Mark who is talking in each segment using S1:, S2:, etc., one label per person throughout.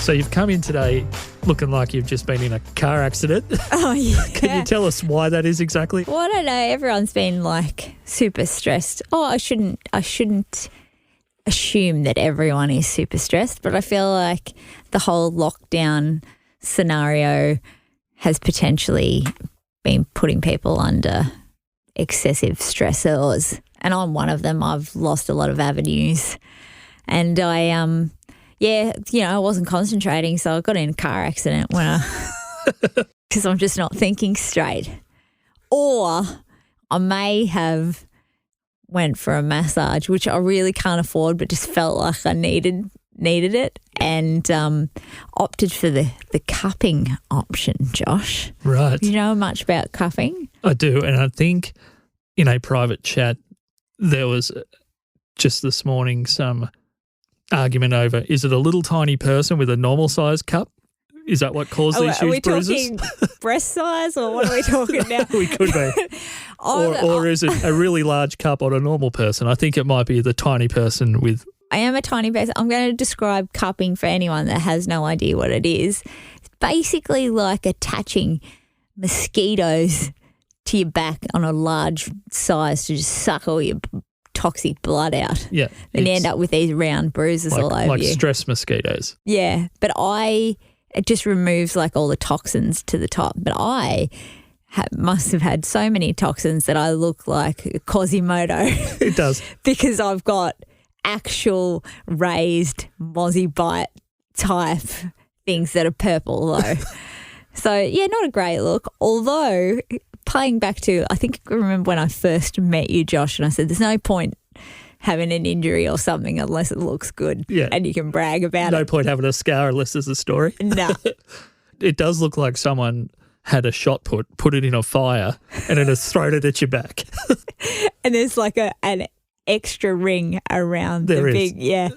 S1: So you've come in today looking like you've just been in a car accident.
S2: Oh, yeah.
S1: Can you tell us why that is exactly?
S2: Well, I don't know. Everyone's been like super stressed. Oh, I shouldn't assume that everyone is super stressed, but I feel like the whole lockdown scenario has potentially been putting people under excessive stressors. And I'm one of them. I've lost a lot of avenues. And I I wasn't concentrating, so I got in a car accident because I'm just not thinking straight. Or I may have went for a massage, which I really can't afford, but just felt like I needed it, and opted for the cupping option, Josh.
S1: Right.
S2: Do you know much about cupping?
S1: I do, and I think in a private chat there was just this morning some argument over, is it a little tiny person with a normal size cup? Is that what caused these huge bruises?
S2: Are we talking breast size, or what are we talking now?
S1: We could be. Or is it a really large cup on a normal person? I think it might be the tiny person with...
S2: I am a tiny person. I'm going to describe cupping for anyone that has no idea what it is. It's basically like attaching mosquitoes to your back on a large size to just suck all your toxic blood out.
S1: Yeah.
S2: And you end up with these round bruises all over you.
S1: Like stress mosquitoes.
S2: Yeah. But it just removes like all the toxins to the top. But I must have had so many toxins that I look like Quasimodo.
S1: It does.
S2: Because I've got actual raised mozzie bite type things that are purple though. So, yeah, not a great look. Although, playing back to, I think I remember when I first met you, Josh, and I said there's no point having an injury or something unless it looks good and you can brag about it.
S1: No point having a scar unless there's a story.
S2: No.
S1: It does look like someone had a shot put it in a fire and then has thrown it at your back.
S2: And there's like an extra ring around
S1: there
S2: the
S1: is.
S2: big, yeah.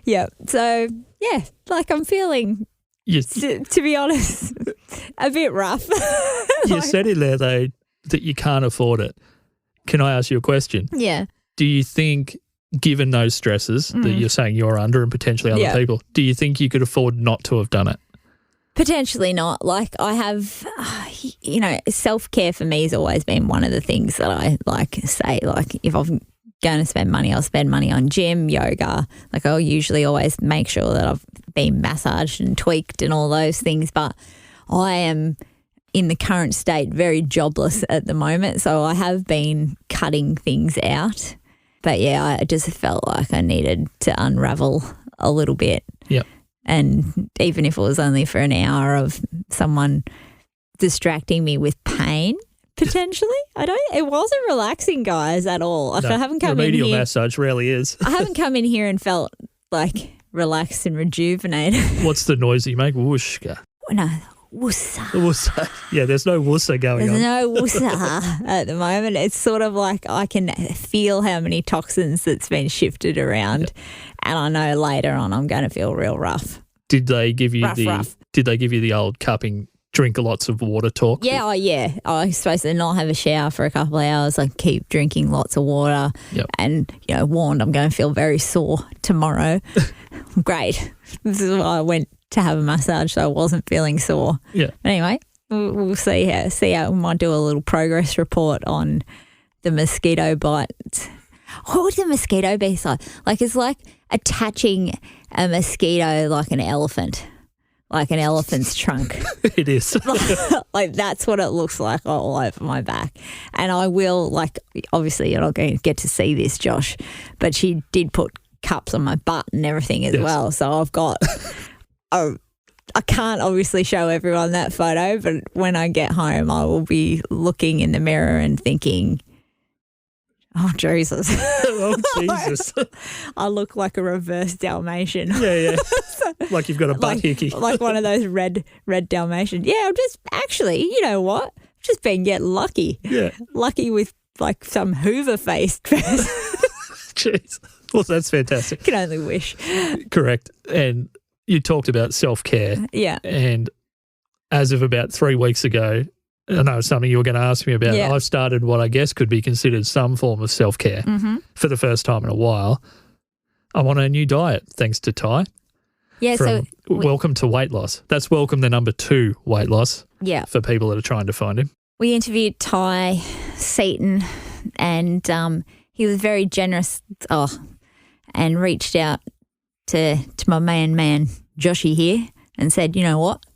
S2: Yeah. So, yeah, like I'm feeling... To be honest, a bit rough.
S1: You said in there, though, that you can't afford it. Can I ask you a question?
S2: Yeah.
S1: Do you think, given those stresses that you're saying you're under and potentially other people, do you think you could afford not to have done it?
S2: Potentially not. Like I have, self-care for me has always been one of the things that I say, if I'm going to spend money, I'll spend money on gym, yoga. Like I'll usually always make sure that I've been massaged and tweaked and all those things. But I am in the current state very jobless at the moment. So I have been cutting things out. But yeah, I just felt like I needed to unravel a little bit.
S1: Yep.
S2: And even if it was only for an hour of someone distracting me with pain, potentially. It wasn't relaxing, guys, at all. Like,
S1: no,
S2: I haven't come in here.
S1: Remedial massage rarely is.
S2: I haven't come in here and felt like relaxed and rejuvenated.
S1: What's the noise you make? Whooshka.
S2: No, woosa.
S1: Woosa. Yeah, there's no woosa going
S2: There's
S1: on.
S2: no woosa at the moment. It's sort of like I can feel how many toxins that's been shifted around, and I know later on I'm going to feel real rough.
S1: Did they give you
S2: rough.
S1: Did they give you the old cupping, drink lots of water talk?
S2: Yeah, I was supposed to not have a shower for a couple of hours, like keep drinking lots of water, and warned I'm going to feel very sore tomorrow. Great. This is why I went to have a massage, so I wasn't feeling sore.
S1: Yeah.
S2: Anyway, we'll see how we might do a little progress report on the mosquito bite. What would the mosquito be like? Like it's like attaching a mosquito like an elephant. Like an elephant's trunk.
S1: It is.
S2: Like that's what it looks like all over my back. And I will, obviously you're not going to get to see this, Josh, but she did put cups on my butt and everything as well. So I've got, I can't obviously show everyone that photo, but when I get home I will be looking in the mirror and thinking, oh, Jesus.
S1: Oh, Jesus.
S2: I look like a reverse Dalmatian.
S1: Yeah. Like you've got a butt hickey.
S2: Like one of those red Dalmatians. Yeah, I'm just actually, you know what? I've just been getting lucky.
S1: Yeah.
S2: Lucky with like some Hoover-faced person.
S1: Jeez. Well, that's fantastic.
S2: Can only wish.
S1: Correct. And you talked about self-care.
S2: Yeah.
S1: And as of about 3 weeks ago, I know it's something you were going to ask me about.
S2: Yeah.
S1: I've started what I guess could be considered some form of self-care for the first time in a while. I'm on a new diet, thanks to Ty.
S2: Yeah,
S1: from Welcome to Weight Loss. That's Welcome to number 2 weight loss
S2: yeah.
S1: for people that are trying to find him.
S2: We interviewed Ty Seaton, and he was very generous and reached out to my man Joshy here and said, you know what?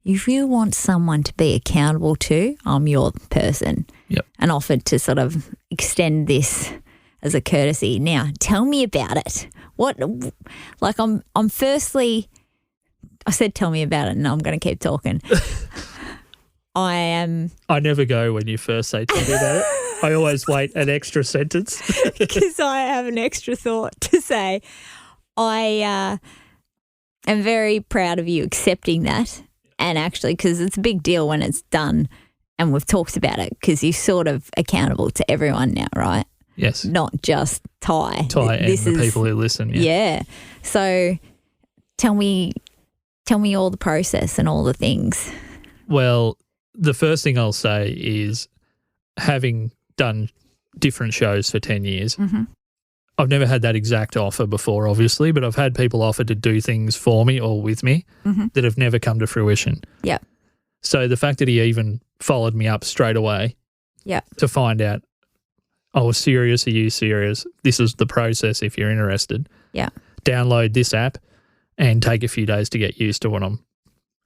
S2: If you want someone to be accountable to, I'm your person.
S1: Yep.
S2: And offered to sort of extend this as a courtesy. Now, tell me about it. I'm firstly, I said tell me about it, and I'm going to keep talking. I
S1: never go when you first say tell me about it. I always wait an extra sentence.
S2: Because I have an extra thought to say. I am very proud of you accepting that. And actually, because it's a big deal when it's done and we've talked about it, because you're sort of accountable to everyone now, right?
S1: Yes.
S2: Not just Ty.
S1: And the people who listen.
S2: Yeah. So tell me all the process and all the things.
S1: Well, the first thing I'll say is, having done different shows for 10 years, I've never had that exact offer before, obviously, but I've had people offer to do things for me or with me that have never come to fruition.
S2: Yeah.
S1: So the fact that he even followed me up straight away to find out, oh, serious, are you serious? This is the process if you're interested.
S2: Yeah.
S1: Download this app and take a few days to get used to what I'm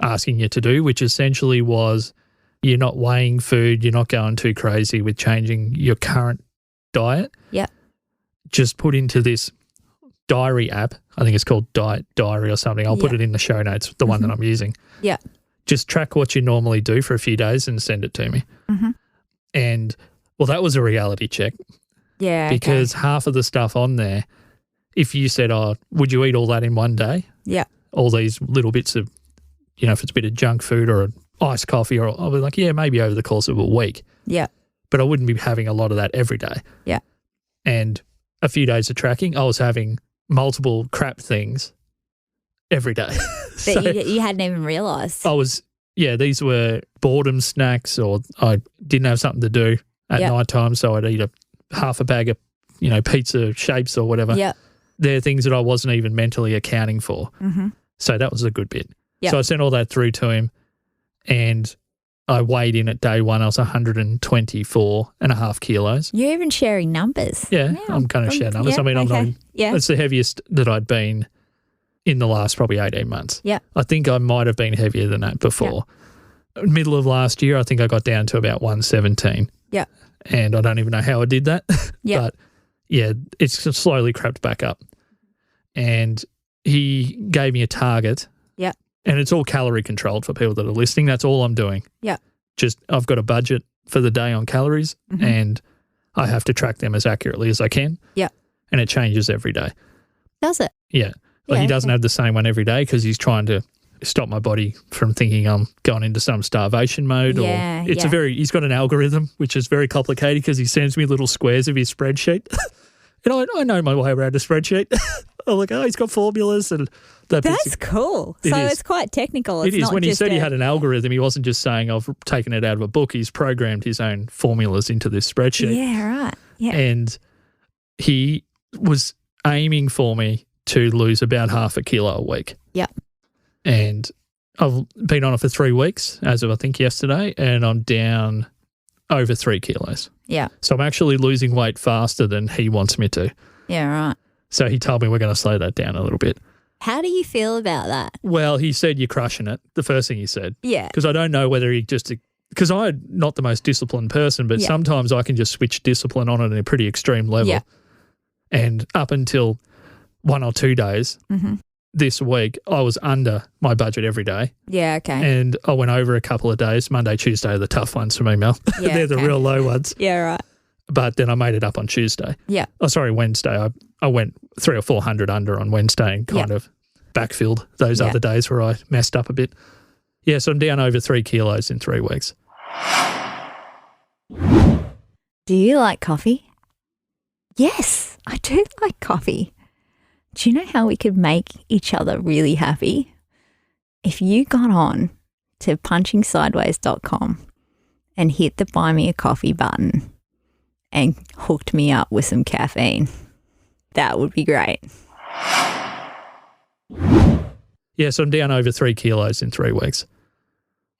S1: asking you to do, which essentially was, you're not weighing food, you're not going too crazy with changing your current diet.
S2: Yeah.
S1: Just put into this diary app. I think it's called Diet Diary or something. I'll put it in the show notes, the one that I'm using.
S2: Yeah.
S1: Just track what you normally do for a few days and send it to me. And, well, that was a reality check.
S2: Yeah.
S1: Because half of the stuff on there, if you said, oh, would you eat all that in one day?
S2: Yeah.
S1: All these little bits of, if it's a bit of junk food or an iced coffee, or I'll be like, yeah, maybe over the course of a week.
S2: Yeah.
S1: But I wouldn't be having a lot of that every day.
S2: Yeah.
S1: And a few days of tracking, I was having multiple crap things every day.
S2: That you hadn't even realised.
S1: These were boredom snacks, or I didn't have something to do at night time, so I'd eat half a bag of, pizza shapes or whatever.
S2: Yeah.
S1: They're things that I wasn't even mentally accounting for. So that was a good bit.
S2: Yep.
S1: So I sent all that through to him, and I weighed in at day one. I was 124.5 kilos.
S2: You're even sharing numbers.
S1: Yeah, I'm going to share numbers.
S2: Yeah,
S1: I'm not.
S2: Yeah.
S1: It's the heaviest that I'd been in the last probably 18 months.
S2: Yeah.
S1: I think I might have been heavier than that before. Yeah. Middle of last year, I think I got down to about 117.
S2: Yeah.
S1: And I don't even know how I did that.
S2: Yeah.
S1: But, it's slowly crept back up. And he gave me a target.
S2: Yeah.
S1: And it's all calorie controlled for people that are listening. That's all I'm doing.
S2: Yeah.
S1: Just I've got a budget for the day on calories, and I have to track them as accurately as I can.
S2: Yeah.
S1: And it changes every day.
S2: Does it?
S1: Yeah. He doesn't have the same one every day because he's trying to stop my body from thinking I'm going into some starvation mode.
S2: Yeah,
S1: he's got an algorithm which is very complicated because he sends me little squares of his spreadsheet. And I know my way around a spreadsheet. I'm like, he's got formulas and
S2: that's cool. It's quite technical.
S1: It is. When he said he had an algorithm, he wasn't just saying I've taken it out of a book. He's programmed his own formulas into this spreadsheet.
S2: Yeah, right. Yeah.
S1: And he was aiming for me to lose about half a kilo a week.
S2: Yeah.
S1: And I've been on it for 3 weeks, as of I think yesterday, and I'm down over 3 kilos.
S2: Yeah.
S1: So I'm actually losing weight faster than he wants me to.
S2: Yeah, right.
S1: So he told me we're going to slow that down a little bit.
S2: How do you feel about that?
S1: Well, he said you're crushing it, the first thing he said.
S2: Yeah.
S1: Because I don't know whether because I'm not the most disciplined person, but sometimes I can just switch discipline on at a pretty extreme level.
S2: Yeah.
S1: And up until 1 or 2 days this week, I was under my budget every day.
S2: Yeah, okay.
S1: And I went over a couple of days. Monday, Tuesday are the tough ones for me, Mel.
S2: Yeah,
S1: They're the real low ones.
S2: Yeah, right.
S1: But then I made it up on Tuesday.
S2: Yeah.
S1: Oh, sorry, Wednesday. I went 300 or 400 under on Wednesday and kind of backfilled those other days where I messed up a bit. Yeah, so I'm down over 3 kilos in 3 weeks.
S2: Do you like coffee? Yes, I do like coffee. Do you know how we could make each other really happy? If you got on to punchingsideways.com and hit the buy me a coffee button and hooked me up with some caffeine, that would be great.
S1: Yeah, so I'm down over 3 kilos in 3 weeks.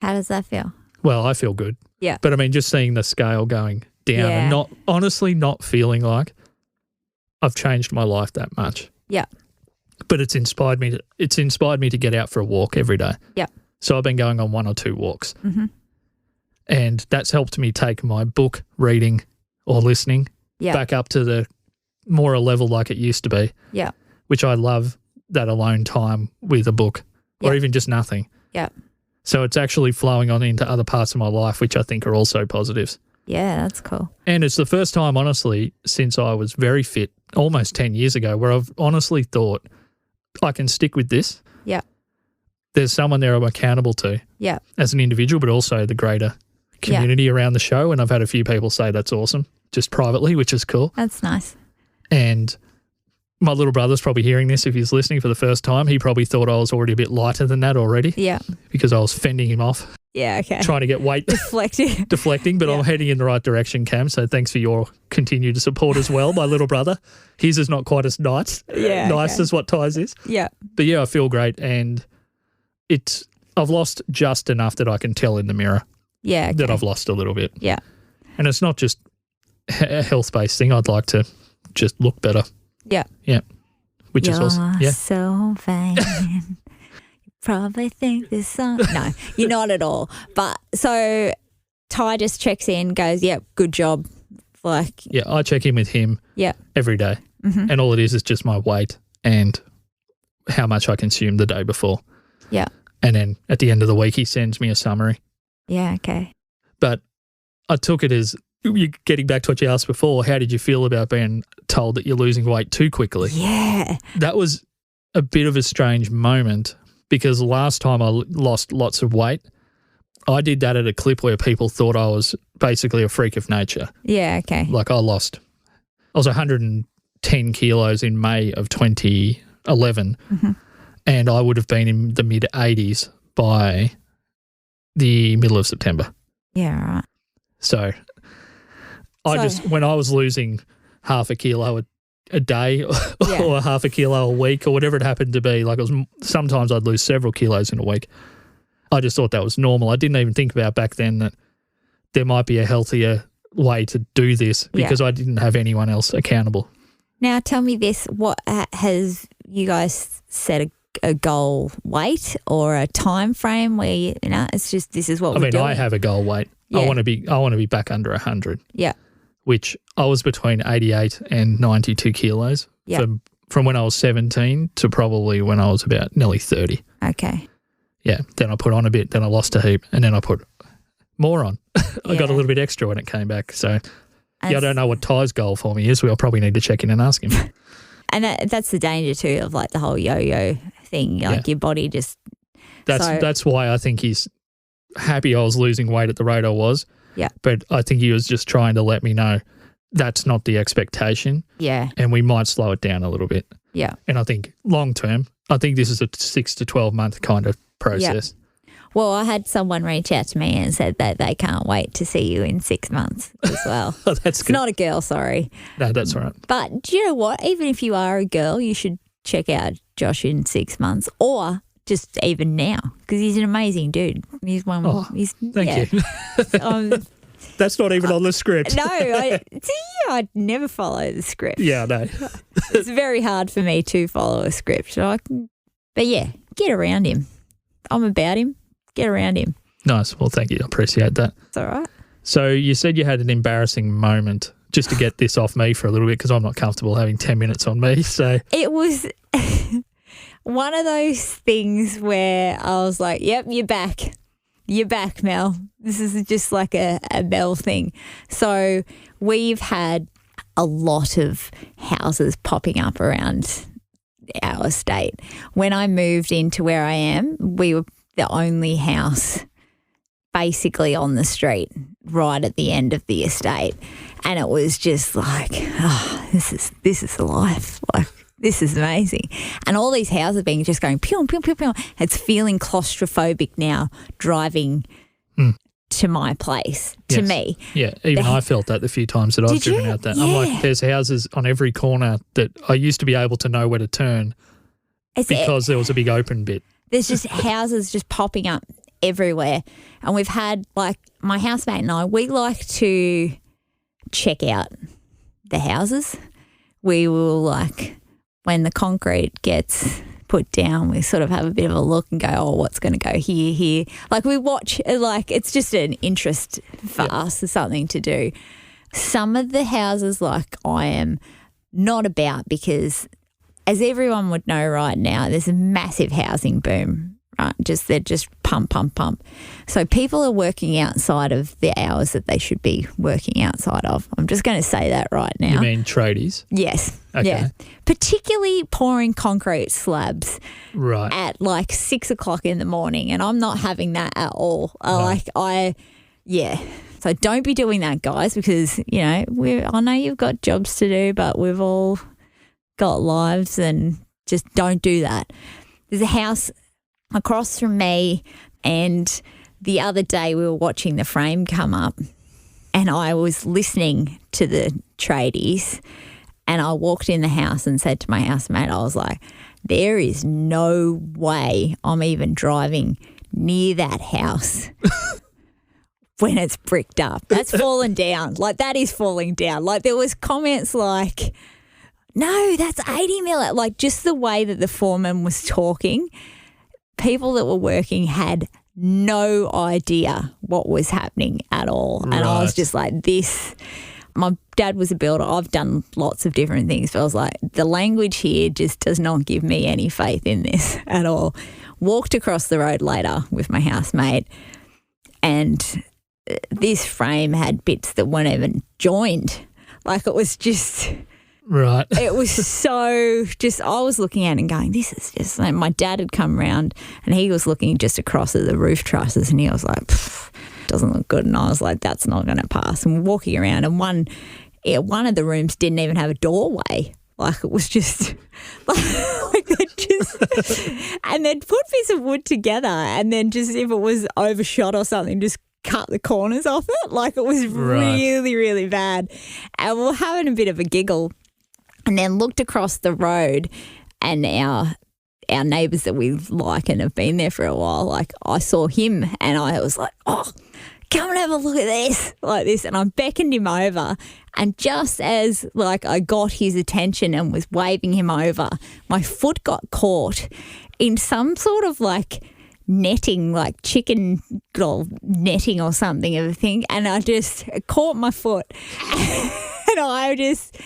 S2: How does that feel?
S1: Well, I feel good.
S2: Yeah.
S1: But I mean, just seeing the scale going down and not feeling like I've changed my life that much.
S2: Yeah.
S1: But it's inspired me to get out for a walk every day.
S2: Yeah.
S1: So I've been going on 1 or 2 walks. Mm-hmm. And that's helped me take my book reading or listening back up to the more a level like it used to be.
S2: Yeah.
S1: Which I love, that alone time with a book or even just nothing.
S2: Yeah.
S1: So it's actually flowing on into other parts of my life, which I think are also positives.
S2: Yeah, that's cool.
S1: And it's the first time, honestly, since I was very fit almost 10 years ago, where I've honestly thought I can stick with this.
S2: Yeah.
S1: There's someone there I'm accountable to as an individual, but also the greater community around the show. And I've had a few people say that's awesome, just privately, which is cool.
S2: That's nice.
S1: And my little brother's probably hearing this if he's listening for the first time. He probably thought I was already a bit lighter than that already. Yeah. Because I was fending him off.
S2: Yeah, okay.
S1: Trying to get weight. Deflecting, but I'm heading in the right direction, Cam. So thanks for your continued support as well, my little brother. His is not quite as nice as what Ty's is. Yeah. But yeah, I feel great. And I've lost just enough that I can tell in the mirror that I've lost a little bit. Yeah. And it's not just a health-based thing. I'd like to just look better. Yeah. Yeah. Which is awesome. Yeah.
S2: So vain. You probably think this song. No, you're not at all. But so Ty just checks in, goes, yep, good job.
S1: Yeah, I check in with him every day. Mm-hmm. And all it is just my weight and how much I consumed the day before. Yeah. And then at the end of the week, he sends me a summary.
S2: Yeah, okay.
S1: But I took it as, you getting back to what you asked before, how did you feel about being told that you're losing weight too quickly?
S2: Yeah.
S1: That was a bit of a strange moment because last time I lost lots of weight, I did that at a clip where people thought I was basically a freak of nature.
S2: Yeah, okay.
S1: Like I was 110 kilos in May of 2011 and I would have been in the mid-80s by the middle of September.
S2: Yeah, right.
S1: So when I was losing half a kilo a day or half a kilo a week or whatever it happened to be, like sometimes I'd lose several kilos in a week. I just thought that was normal. I didn't even think about back then that there might be a healthier way to do this because I didn't have anyone else accountable.
S2: Now tell me this, what has you guys set a goal weight or a time frame where it's just this is what we're doing?
S1: I have a goal weight. Yeah. I want to be back under 100. Yeah. Which I was between 88 and 92 kilos from when I was 17 to probably when I was about nearly 30.
S2: Okay.
S1: Yeah. Then I put on a bit, then I lost a heap, and then I put more on. I got a little bit extra when it came back. So, I don't know what Ty's goal for me is. We'll probably need to check in and ask him.
S2: And that's the danger too of like the whole yo-yo thing. Like your body just...
S1: That's why I think he's happy I was losing weight at the rate I was. Yeah. But I think he was just trying to let me know that's not the expectation. Yeah. And we might slow it down a little bit. Yeah. And I think long term, I think this is a 6 to 12 month kind of process.
S2: Yeah. Well, I had someone reach out to me and said that they can't wait to see you in 6 months as well.
S1: Oh, that's good.
S2: It's not a girl, sorry.
S1: No, that's all right.
S2: But do you know what? Even if you are a girl, you should check out Josh in 6 months or just even now because he's an amazing dude. He's one.
S1: Thank you. That's not even on the script.
S2: No, I'd never follow the script.
S1: Yeah, no.
S2: It's very hard for me to follow a script. But yeah, get around him. I'm about him. Get around him.
S1: Nice. Well, thank you. I appreciate that.
S2: It's all right.
S1: So you said you had an embarrassing moment, just to get this off me for a little bit because I'm not comfortable having 10 minutes on me. So
S2: it was one of those things where I was like, yep, you're back. You're back, Mel. This is just like a Mel thing. So we've had a lot of houses popping up around our estate. When I moved into where I am, we were the only house basically on the street right at the end of the estate. And it was just like, this is the life. Like, this is amazing. And all these houses being just going pew, pew, pew, pew. It's feeling claustrophobic now driving to my place, to me.
S1: Yeah, even I felt that the few times that I've driven out that. Yeah. I'm like, there's houses on every corner that I used to be able to know where to turn because there was a big open bit.
S2: There's just houses just popping up everywhere. And we've had, like, my housemate and I, we like to check out the houses. We will, like, when the concrete gets put down, we sort of have a bit of a look and go, oh, what's going to go here? Like, we watch, like, it's just an interest for us, it's something to do. Some of the houses, like, I am not about because, as everyone would know right now, there's a massive housing boom, right? They're just pump. So people are working outside of the hours that they should be working outside of. I'm just going to say that right now.
S1: You mean tradies?
S2: Yes.
S1: Okay.
S2: Yeah. Particularly pouring concrete slabs
S1: Right.
S2: at like 6 o'clock in the morning, and I'm not having that at all. So don't be doing that, guys, because, you know, I know you've got jobs to do, but we've all got lives, and just don't do that. There's a house across from me, and the other day we were watching the frame come up, and I was listening to the tradies, and I walked in the house and said to my housemate, I was like, there is no way I'm even driving near that house when it's bricked up. That's fallen down. Like, that is falling down. Like, there was comments like, no, that's 80 mil. Like, just the way that the foreman was talking, people that were working had no idea what was happening at all. Right. And I was just like, my dad was a builder. I've done lots of different things. But I was like, the language here just does not give me any faith in this at all. Walked across the road later with my housemate, and this frame had bits that weren't even joined. Like, it was just...
S1: Right.
S2: It was so just, I was looking at it and going, this is just, like, my dad had come round and he was looking just across at the roof trusses, and he was like, doesn't look good. And I was like, that's not going to pass. And we're walking around, and one of the rooms didn't even have a doorway. Like, it was just like and they'd put bits of wood together, and then just, if it was overshot or something, just cut the corners off it. Like, it was really, really bad. And we were having a bit of a giggle, and then looked across the road, and our neighbours that we like and have been there for a while, like, I saw him and I was like, oh, come and have a look at this, like this. And I beckoned him over, and just as, like, I got his attention and was waving him over, my foot got caught in some sort of, like, netting, like chicken netting or something of a thing, and I just caught my foot and I just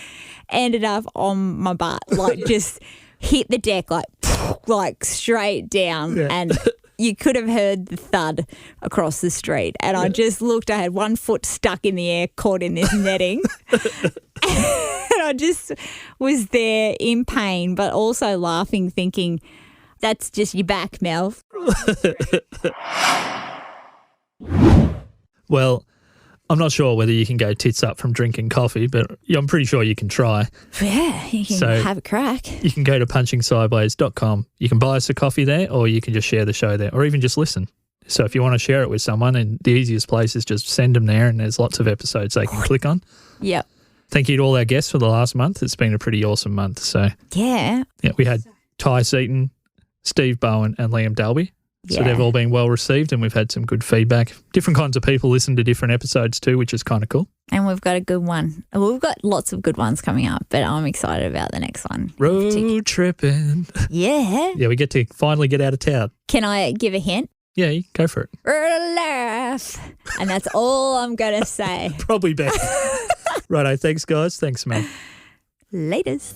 S2: ended up on my butt, like, just hit the deck, like straight down, and you could have heard the thud across the street. And I just looked, I had one foot stuck in the air, caught in this netting. And I just was there in pain, but also laughing, thinking, that's just your back, Mel.
S1: Well, I'm not sure whether you can go tits up from drinking coffee, but I'm pretty sure you can try.
S2: Yeah, you can have a crack.
S1: You can go to punchingsideways.com. You can buy us a coffee there, or you can just share the show there, or even just listen. So if you want to share it with someone, and the easiest place is just send them there, and there's lots of episodes they can click on.
S2: Yep.
S1: Thank you to all our guests for the last month. It's been a pretty awesome month. So yeah, we had Ty Seaton, Steve Bowen, and Liam Dalby. So they've all been well received, and we've had some good feedback. Different kinds of people listen to different episodes too, which is kind of cool.
S2: And we've got a good one. We've got lots of good ones coming up, but I'm excited about the next one.
S1: Road tripping.
S2: Yeah.
S1: Yeah, we get to finally get out of town.
S2: Can I give a hint?
S1: Yeah, you go for it.
S2: Laugh. And that's all I'm going to say.
S1: Probably best. Righto, thanks guys. Thanks, man.
S2: Laters.